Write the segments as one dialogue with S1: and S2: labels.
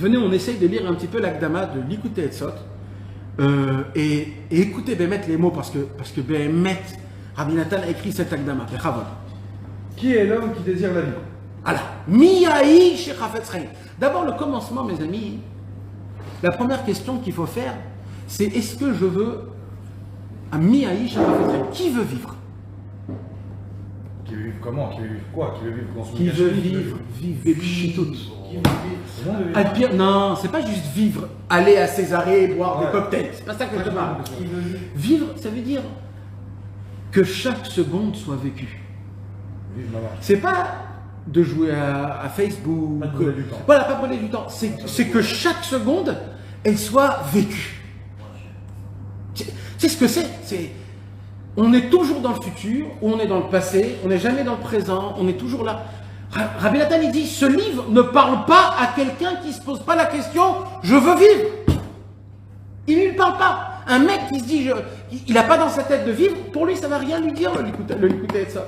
S1: venez, on essaye de lire un petit peu l'Akdama de l'Ikutei Etzot et écoutez Bémet les mots parce que Bémet, Rabbi Nathan a écrit cet Akdama.
S2: Qui est l'homme qui désire la vie?
S1: Alors, Miyahi chez Chafetz Chaim. D'abord, le commencement, mes amis. La première question qu'il faut faire, c'est est-ce que je veux un Miyahi chez Chafetz Chaim? Qui veut vivre?
S2: Qui veut vivre comment? Qui veut vivre quoi? Qui veut vivre dans son
S1: Qui veut vivre Bepshitout.
S2: Qui veut vivre?
S1: Non, c'est pas juste vivre, aller à Césarée, boire des cocktails. C'est pas ça que je parle. Vivre, ça veut dire que chaque seconde soit vécue. C'est pas de jouer à Facebook.
S2: Pas de brûler du temps.
S1: Voilà, pas brûler du temps. C'est que chaque seconde, elle soit vécue. C'est ce que c'est. On est toujours dans le futur, ou on est dans le passé, on n'est jamais dans le présent, on est toujours là. Rabbi Nathan, il dit, ce livre ne parle pas à quelqu'un qui ne se pose pas la question « je veux vivre ». Il ne lui parle pas. Un mec qui se dit « il n'a pas dans sa tête de vivre », pour lui, ça ne va rien lui dire, le Likutei Etzot.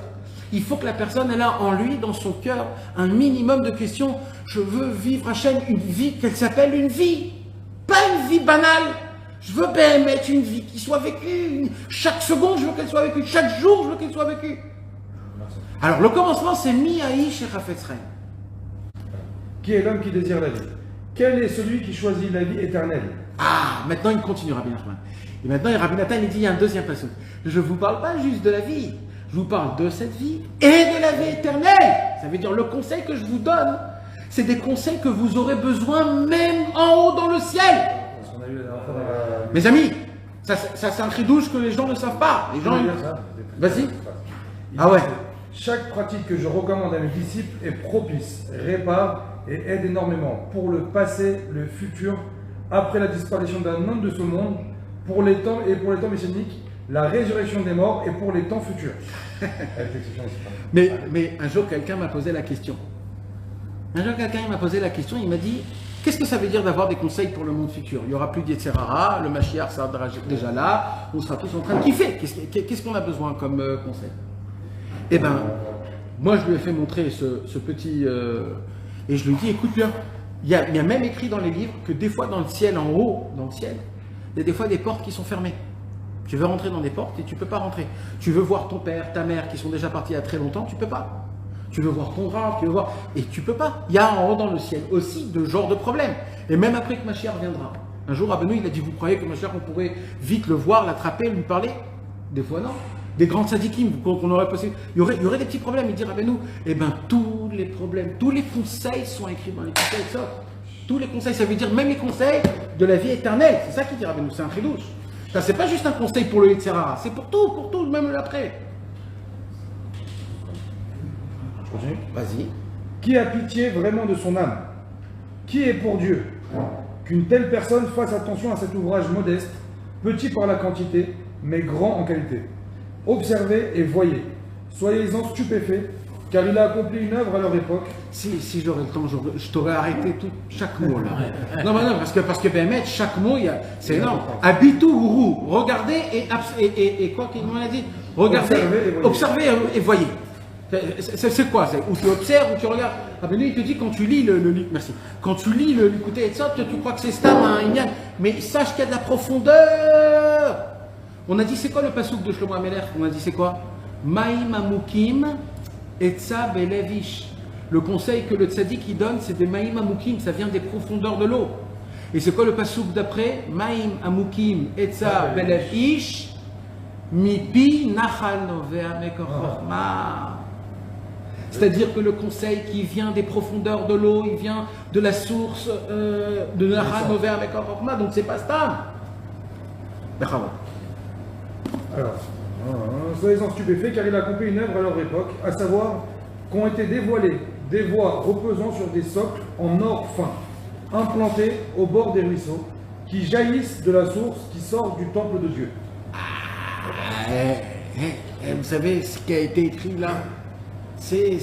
S1: Il faut que la personne, elle a en lui, dans son cœur, un minimum de questions. Je veux vivre, Hachem, une vie qu'elle s'appelle une vie. Pas une vie banale. Je veux bien mettre une vie qui soit vécue. Chaque seconde, je veux qu'elle soit vécue. Chaque jour, je veux qu'elle soit vécue. Alors, le commencement, c'est Miyahi chez Chafetz Chaim.
S2: Qui est l'homme qui désire la vie? Quel est celui qui choisit la vie éternelle?
S1: Ah, maintenant, il continue, Rabbi Nachman. Et maintenant, Rabbi Nathan, il dit, il y a un deuxième passage. Je ne vous parle pas juste de la vie. Je vous parle de cette vie et de la vie éternelle. Ça veut dire, le conseil que je vous donne, c'est des conseils que vous aurez besoin même en haut dans le ciel. Mes amis, ça c'est un chidouche que les gens ne savent pas. Les gens, vas-y. Ah ouais.
S2: Chaque pratique que je recommande à mes disciples est propice, répare et aide énormément pour le passé, le futur, après la disparition d'un homme de ce monde, pour les temps et pour les temps messianiques, la résurrection des morts et pour les temps futurs.
S1: mais un jour, quelqu'un m'a posé la question. Il m'a dit, qu'est-ce que ça veut dire d'avoir des conseils pour le monde futur? Il n'y aura plus d'Yetzerara, le Mashiach sera déjà là, on sera tous en train de kiffer. Qu'est-ce qu'on a besoin comme conseil? Eh bien, moi je lui ai fait montrer ce petit... et je lui ai dit, écoute bien, il y a même écrit dans les livres que des fois dans le ciel, en haut, dans le ciel, il y a des fois des portes qui sont fermées. Tu veux rentrer dans des portes et tu ne peux pas rentrer. Tu veux voir ton père, ta mère qui sont déjà partis il y a très longtemps, tu ne peux pas. Tu veux voir ton grand, tu veux voir... Et tu ne peux pas. Il y a en haut dans le ciel aussi de genre de problèmes. Et même après que Mashiach viendra. Un jour, Rabbeinu, il a dit, vous croyez que Mashiach, on pourrait vite le voir, l'attraper, lui parler? Des fois, non. Des grands tzadikim qu'on aurait possible. Il y aurait des petits problèmes. Il dit, Rabbeinu, eh bien, tous les problèmes, tous les conseils sont écrits dans les conseils de ça. Tous les conseils, ça veut dire même les conseils de la vie éternelle. C'est ça qu'il dit, Rabbeinu, c'est un chidouche. Ça, c'est pas juste un conseil pour le Yetzirah, c'est pour tout, même l'après.
S2: Je continue.
S1: Vas-y.
S2: Qui a pitié vraiment de son âme? Qui est pour Dieu? Qu'une telle personne fasse attention à cet ouvrage modeste, petit par la quantité, mais grand en qualité. Observez et voyez. Soyez-en stupéfaits, car il a accompli une œuvre à leur époque.
S1: Si j'aurais le temps, je t'aurais arrêté chaque mot là. Non, parce que Bémet, chaque mot, c'est énorme. Habitu guru, regardez et quoi qu'il m'en a dit? Regardez, observez et voyez. C'est quoi? Où tu observes, où tu regardes. Ah ben lui, il te dit quand tu lis merci. Quand tu lis le Likutei Etzot, tu crois que c'est Stam, un Inyan, mais sache qu'il y a de la profondeur. On a dit c'est quoi le passouk de Shlomo Ameler? On a dit c'est quoi? Maïm amukim etza belevish. Le conseil que le tzaddik il donne, c'est des maïm amukim, ça vient des profondeurs de l'eau. Et c'est quoi le passouk d'après? Maïm amukim etza belevish mipi nachal novea mekor chochma. C'est-à-dire que le conseil qui vient des profondeurs de l'eau, il vient de la source de nachal novea mekor chochma, donc c'est pas Stam.
S2: Alors, soyez-en stupéfaits, car il a accompli une œuvre à leur époque, à savoir qu'ont été dévoilées des voies reposant sur des socles en or fin, implantés au bord des ruisseaux, qui jaillissent de la source qui sort du temple de Dieu.
S1: Vous savez ce qui a été écrit là? C'est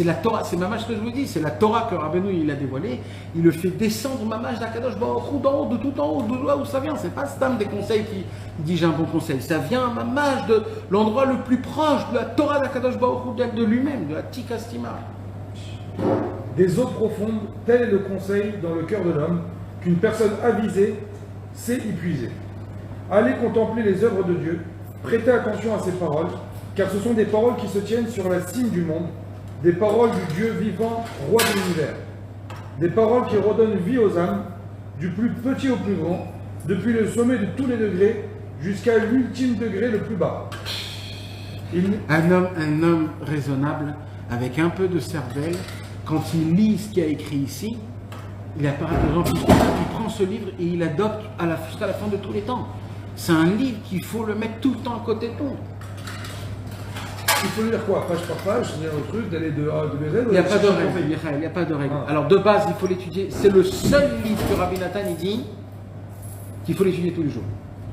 S1: la Torah, c'est Mamash que je vous dis, c'est la Torah que Rabbeinu il a dévoilée, il le fait descendre Mamash d'Akadosh Baruch Hu d'en haut, de tout en haut, de là où ça vient, c'est pas Stam des conseils qui dit j'ai un bon conseil, ça vient Mamash de l'endroit le plus proche de la Torah d'Akadosh Baruch Hu, de lui-même, de la Tikastima.
S2: des eaux profondes, tel est le conseil dans le cœur de l'homme, qu'une personne avisée sait y puiser. Allez contempler les œuvres de Dieu, prêtez attention à ses paroles, car ce sont des paroles qui se tiennent sur la cime du monde, des paroles du Dieu vivant, roi de l'univers, des paroles qui redonnent vie aux âmes, du plus petit au plus grand, depuis le sommet de tous les degrés jusqu'à l'ultime degré le plus bas.
S1: Un homme raisonnable, avec un peu de cervelle, quand il lit ce qu'il y a écrit ici, il apparaît de plus en plus. Il prend ce livre et il l'adopte jusqu'à la fin de tous les temps. C'est un livre qu'il faut le mettre tout le temps à côté de nous.
S2: Il faut lire quoi? Page par page, lire le truc, d'aller de A à de Z?
S1: Il n'y a pas de règle, il n'y a pas de règle. Alors de base, il faut l'étudier. C'est le seul livre que Rabbi Nathan il dit qu'il faut l'étudier tous les jours.